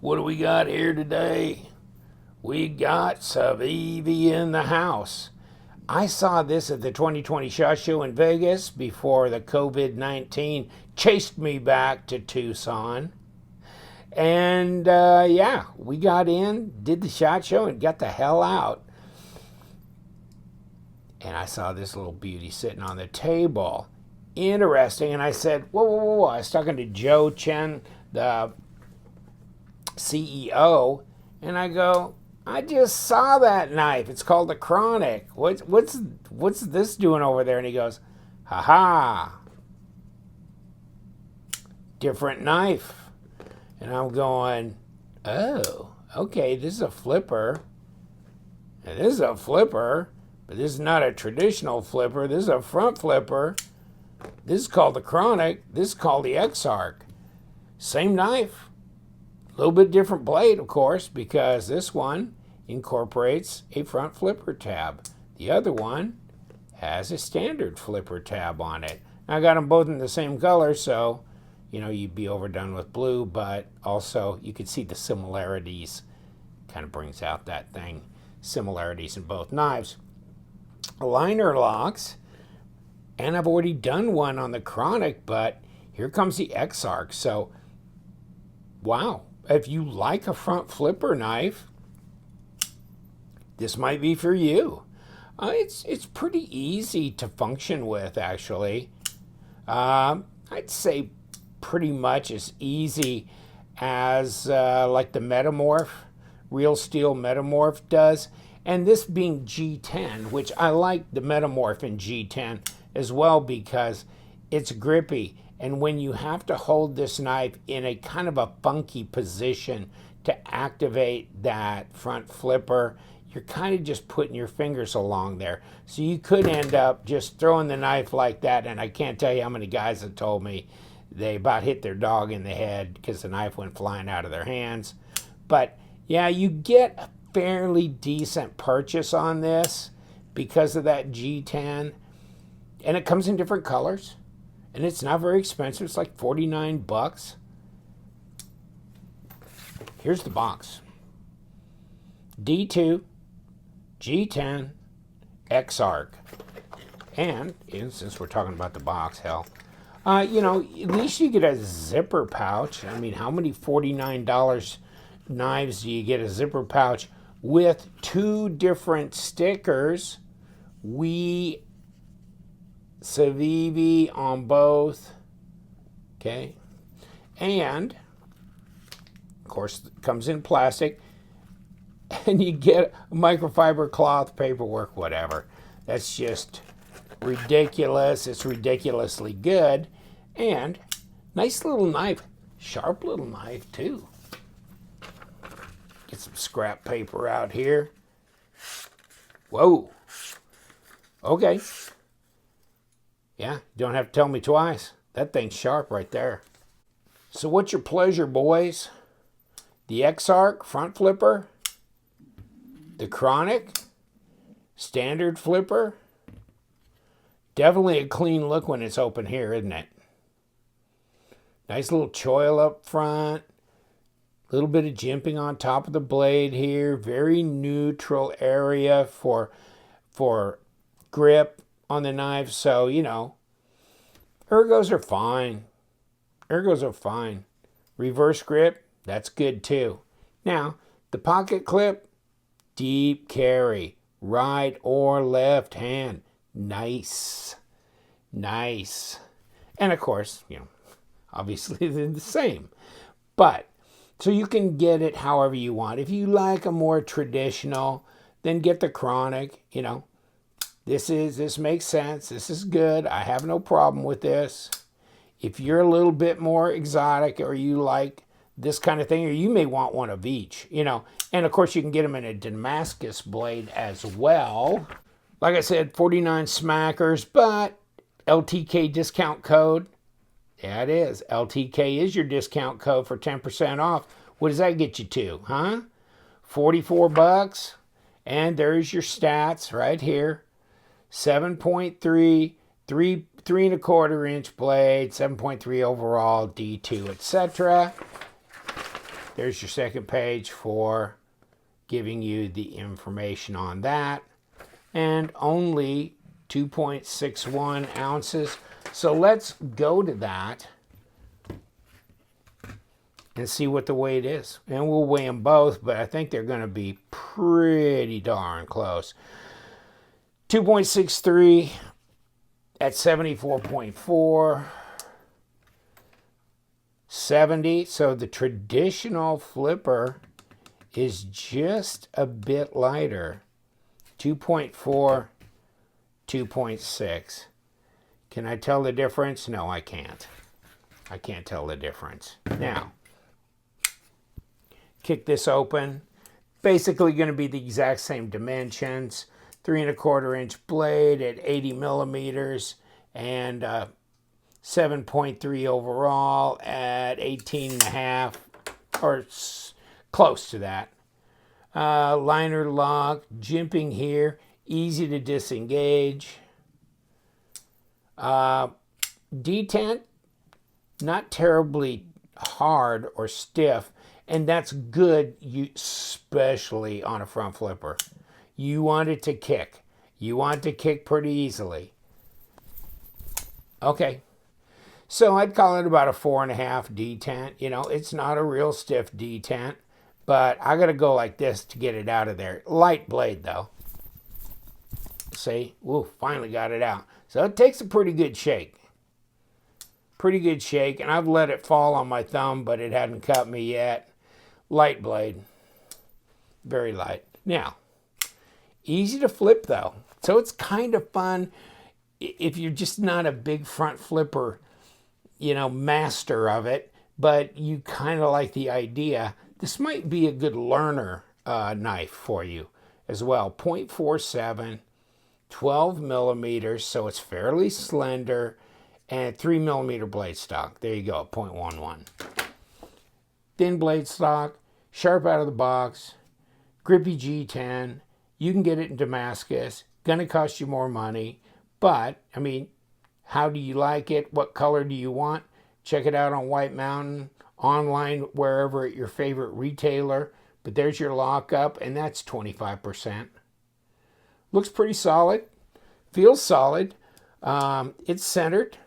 What do we got here today? We got Civivi in the house. I saw this at the 2020 SHOT Show in Vegas before the COVID-19 chased me back to Tucson. And yeah, we got in, did the SHOT Show, and got the hell out. And I saw this little beauty sitting on the table. Interesting. And I said, whoa, whoa, whoa. I was talking to Joe Chen, the CEO, and I go, I just saw that knife. It's called the Chronic. What's this doing over there? And he goes, ha, different knife. And I'm going, oh, okay, this is a flipper. And this is a flipper, but this is not a traditional flipper. This is a front flipper. This is called the Chronic. This is called the Exarch. Same knife. A little bit different blade, of course, because this one incorporates a front flipper tab. The other one has a standard flipper tab on it. I got them both in the same color, so you know you'd be overdone with blue, but also you could see the similarities. Kind of brings out that thing. Similarities in both knives. Liner locks, and I've already done one on the Chronic, but here comes the Exarch. So, wow. If you like a front flipper knife, this might be for you. It's pretty easy to function with, actually. I'd say pretty much as easy as like the Metamorph, Real Steel Metamorph does. And this being G10, which I like the Metamorph in G10 as well because it's grippy. And when you have to hold this knife in a kind of a funky position to activate that front flipper, you're kind of just putting your fingers along there. So you could end up just throwing the knife like that. And I can't tell you how many guys have told me they about hit their dog in the head because the knife went flying out of their hands. But yeah, you get a fairly decent purchase on this because of that G10. And it comes in different colors. And it's not very expensive. It's like 49 bucks. Here's the box. D2, G10, Exarch. And since we're talking about the box, hell, you know, at least you get a zipper pouch. I mean, how many $49 knives do you get a zipper pouch with two different stickers? Civivi on both, okay, and of course it comes in plastic, and you get microfiber cloth, paperwork, whatever. That's just ridiculous. It's ridiculously good, and nice little knife, sharp little knife too. Get some scrap paper out here. Whoa, okay. Yeah, you don't have to tell me twice. That thing's sharp right there. So what's your pleasure, boys? The Exarch front flipper? The Chronic? Standard flipper? Definitely a clean look when it's open here, isn't it? Nice little choil up front. A little bit of jimping on top of the blade here. Very neutral area for grip on the knife, so you know, ergos are fine. Ergos are fine. Reverse grip, that's good too. Now, the pocket clip, deep carry, right or left hand, nice, nice. And of course, you know, obviously they're the same, but so you can get it however you want. If you like a more traditional, then get the Chronic. You know, this makes sense. This is good. I have no problem with this. If you're a little bit more exotic or you like this kind of thing, or you may want one of each, you know. And of course you can get them in a Damascus blade as well. Like I said, 49 smackers, but LTK discount code. Yeah, it is. LTK is your discount code for 10% off. What does that get you to, huh? 44 bucks. And there's your stats right here. 7.3, 3 3¼ inch blade, 7.3 overall, D2, etc. There's your second page for giving you the information on that. And only 2.61 ounces. So let's go to that and see what the weight is. And we'll weigh them both, but I think they're going to be pretty darn close. 2.63 at 74.4. 70. So the traditional flipper is just a bit lighter. 2.4, 2.6. Can I tell the difference? No, I can't. I can't tell the difference. Now, kick this open. Basically going to be the exact same dimensions. 3¼ inch blade at 80 millimeters and 7.3 overall at 18.5 or close to that. Liner lock, jimping here, easy to disengage. Detent, not terribly hard or stiff, and that's good, especially on a front flipper. You want it to kick. You want it to kick pretty easily. Okay, so I'd call it about a 4.5 detent. You know, it's not a real stiff detent, but I got to go like this to get it out of there. Light blade, though. See? Woo, finally got it out. So it takes a pretty good shake. Pretty good shake, and I've let it fall on my thumb, but it hadn't cut me yet. Light blade. Very light. Now, easy to flip, though. So it's kind of fun if you're just not a big front flipper, you know, master of it, but you kind of like the idea. This might be a good learner knife for you as well. 0.47, 12 millimeters, so it's fairly slender, and 3 millimeter blade stock. There you go, 0.11. Thin blade stock, sharp out of the box, grippy G10. You can get it in Damascus. Gonna cost you more money, but I mean, how do you like it? What color do you want? Check it out on White Mountain, online, wherever at your favorite retailer. But there's your lockup, and that's 25%. Looks pretty solid. Feels solid. It's centered.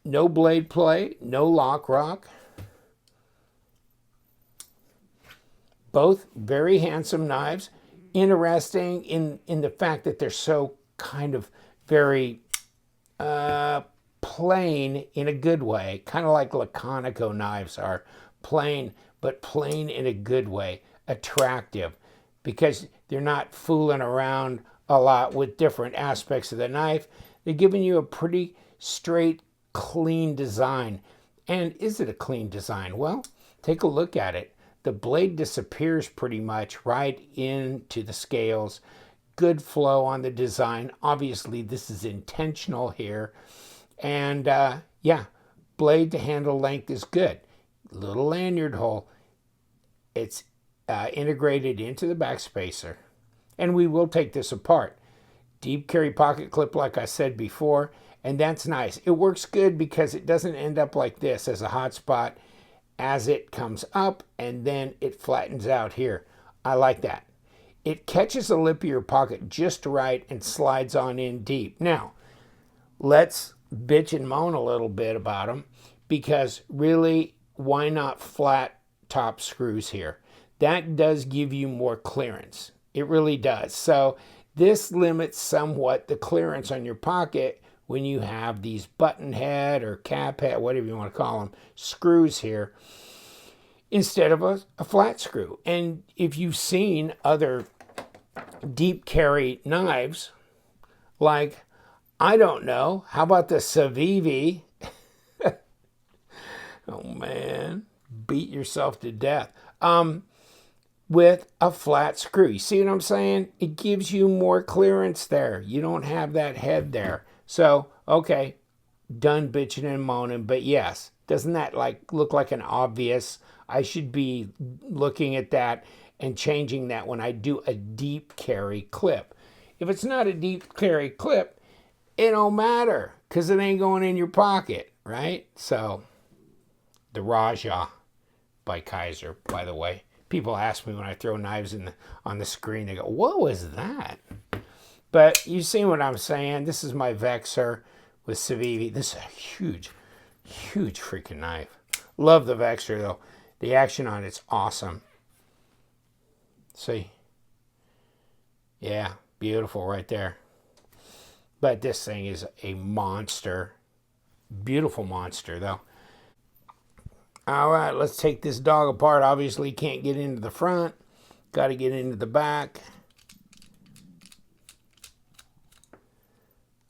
No blade play, no lock rock. Both very handsome knives. Interesting in the fact that they're so kind of very plain in a good way. Kind of like Laconico knives are. Plain, but plain in a good way. Attractive. Because they're not fooling around a lot with different aspects of the knife. They're giving you a pretty straight, clean design. And is it a clean design? Well, take a look at it. The blade disappears pretty much right into the scales. Good flow on the design. Obviously, this is intentional here. And yeah, blade to handle length is good. Little lanyard hole. It's integrated into the back spacer. And we will take this apart. Deep carry pocket clip, like I said before. And that's nice. It works good because it doesn't end up like this as a hot spot as it comes up, and then it flattens out here. I like that. It catches the lip of your pocket just right and slides on in deep. Now, let's bitch and moan a little bit about them, because really, why not flat top screws here? That does give you more clearance. It really does. So this limits somewhat the clearance on your pocket when you have these button head or cap head, whatever you want to call them, screws here, instead of a flat screw. And if you've seen other deep carry knives, like, I don't know, how about the Civivi? Oh man, beat yourself to death. With a flat screw. You see what I'm saying? It gives you more clearance there. You don't have that head there. So, okay, done bitching and moaning, but yes, doesn't that look like an obvious? I should be looking at that and changing that when I do a deep carry clip. If it's not a deep carry clip, it don't matter because it ain't going in your pocket, right? So, the Raja by Kaiser, by the way. People ask me when I throw knives on the screen, they go, what was that? But you see what I'm saying? This is my Vexor with Civivi. This is a huge, huge freaking knife. Love the Vexor though. The action on it's awesome. See? Yeah, beautiful right there. But this thing is a monster. Beautiful monster though. All right, let's take this dog apart. Obviously, can't get into the front. Got to get into the back.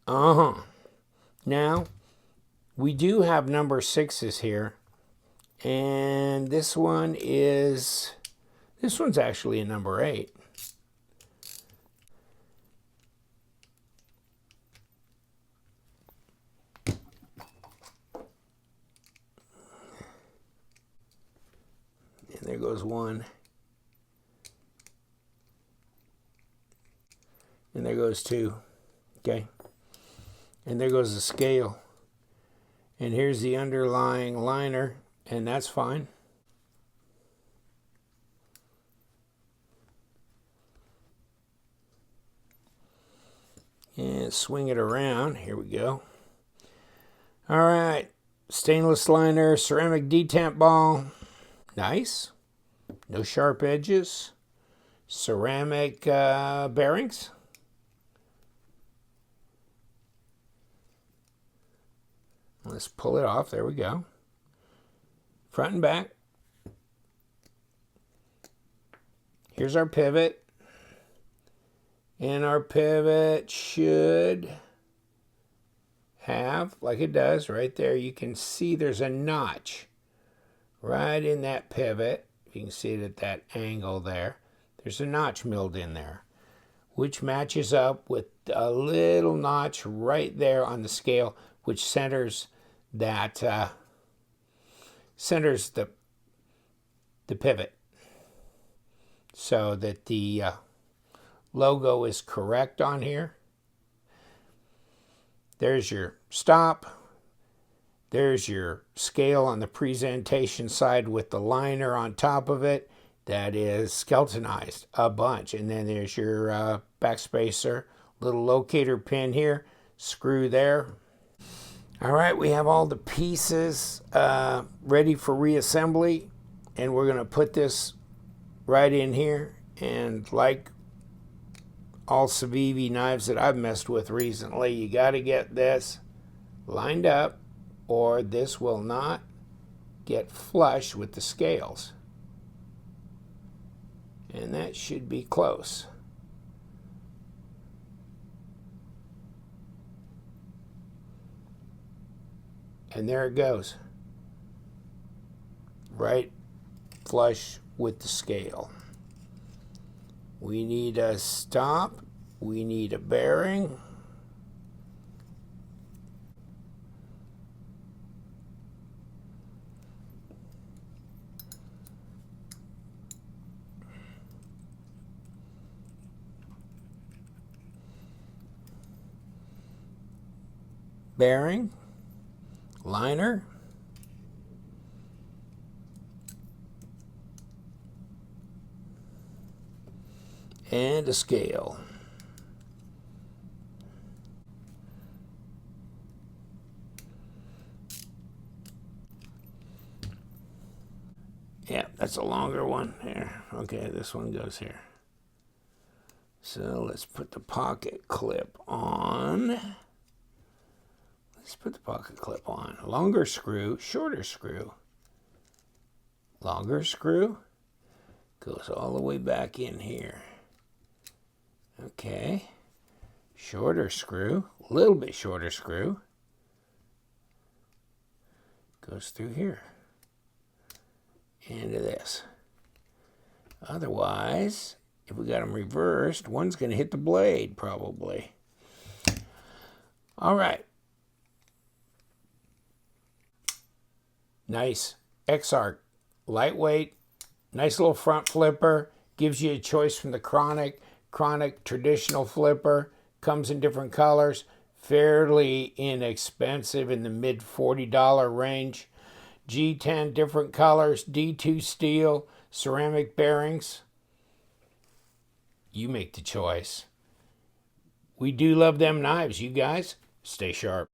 Now, we do have number 6s here. And this one's actually a number 8. And there goes one. And there goes 2. Okay. And there goes the scale. And here's the underlying liner, and that's fine. And swing it around. Here we go. All right. Stainless liner, ceramic detamp ball. Nice. No sharp edges. Ceramic bearings. Let's pull it off. There we go. Front and back. Here's our pivot. And our pivot should have, like it does right there, you can see there's a notch right in that pivot. You can see it at that angle there. There's a notch milled in there, which matches up with a little notch right there on the scale, which centers that centers the pivot so that the logo is correct on here. There's your stop. There's your scale on the presentation side with the liner on top of it that is skeletonized a bunch. And then there's your backspacer, little locator pin here, screw there. All right, we have all the pieces ready for reassembly, and we're going to put this right in here. And like all Civivi knives that I've messed with recently, you got to get this lined up, or this will not get flush with the scales. And that should be close. And there it goes. Right flush with the scale. We need a stop. We need a bearing. Bearing. Liner. And a scale. Yeah, that's a longer one here. Okay, this one goes here. So let's put the pocket clip on. Let's put the pocket clip on. Longer screw, shorter screw. Longer screw goes all the way back in here. Okay. Shorter screw, a little bit shorter screw, goes through here. Into this. Otherwise, if we got them reversed, one's going to hit the blade probably. All right. Nice Exarch, lightweight, nice little front flipper, gives you a choice from the chronic traditional flipper, comes in different colors, fairly inexpensive in the mid $40 range. G10 different colors, D2 steel, ceramic bearings. You make the choice. We do love them knives, you guys. Stay sharp.